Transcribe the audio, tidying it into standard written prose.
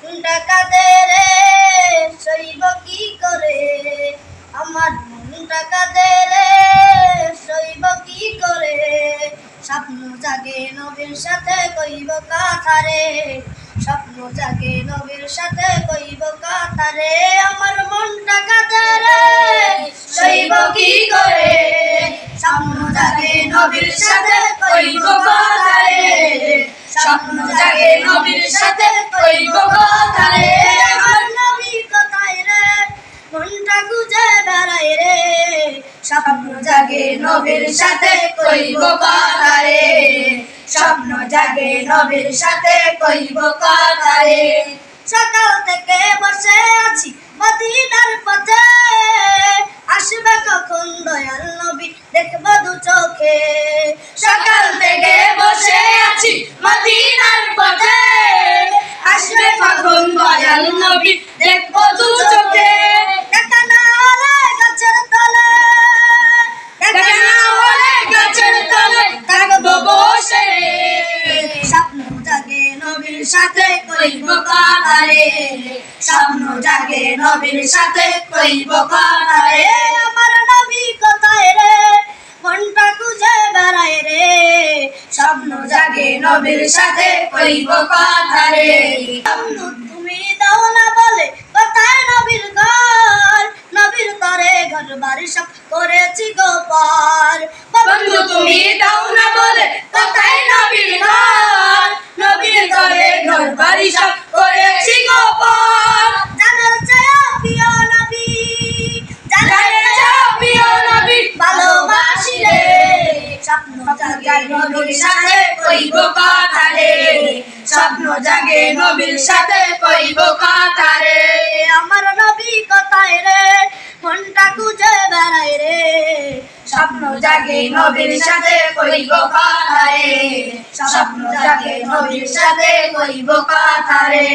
টাকা দে রে সইব কি করে, আমার টাকা দে রে সইব কি করে। স্বপ্ন জাগে নবীর সাথে কইব কথা রে, স্বপ্ন জাগে নবীর সাথে কইব কথা রে। আমার মন টাকা দে রে সইব কি করে, স্বপ্ন জাগে নবীর সাথে কইব কথা রে, স্বপ্ন জাগে নবীর সাথে কইব কথা রে। আমার নবী কোথায় রে মনটা খুঁজে বেড়াই রে, স্বপ্ন জাগে নবীর সাথে কইব কথা রে, স্বপ্ন জাগে নবীর সাথে কইব কথা রে। সকাল থেকে বসে আছি মদিনার পথে, আসবে কখন দয়াল নবী দেখব দু চোখে। সকাল থেকে বসে আছি মদিনার পথে, আসবে কখন দয়াল নবী দেখব দু চোখে। দেখা না হলে গাছের তলে, দেখা না হলে গাছের তলে থাকবো বসে, স্বপ্ন জাগে নবীর সাথে কইব কথা রে, স্বপ্ন জাগে নবীর সাথে কইব কথা রে। আমার নবী কোথায় রে মনটা খুঁজে বেড়ায় রে, স্বপ্ন জাগে নবীর সাথে কইব কথা রে। তুমি দাও না বলে কোথায় নবীর ঘর, নবীর ঘরে ঘর বাড়ি সব করেছি গোপাল। বন্ধু তুমি দাও না বলে কোথায় নবীর ঘর, নবীর ঘরে ঘর বাড়ি সব করেছি গোপাল। জানার চায়া প্রিয় নবী, জানার চায়া প্রিয় নবী ভালোবাসি রে, স্বপ্ন জাগে নবীর সাথে কইব কথা রে, স্বপ্ন জাগে নবীর সাথে কইব কথা রে। আমার নবী কোথায় রে মনটা খুঁজে বেড়াই রে, স্বপ্ন জাগে নবীর সাথে কইব কথা রে, স্বপ্ন জাগে নবীর সাথে কইব কথা রে।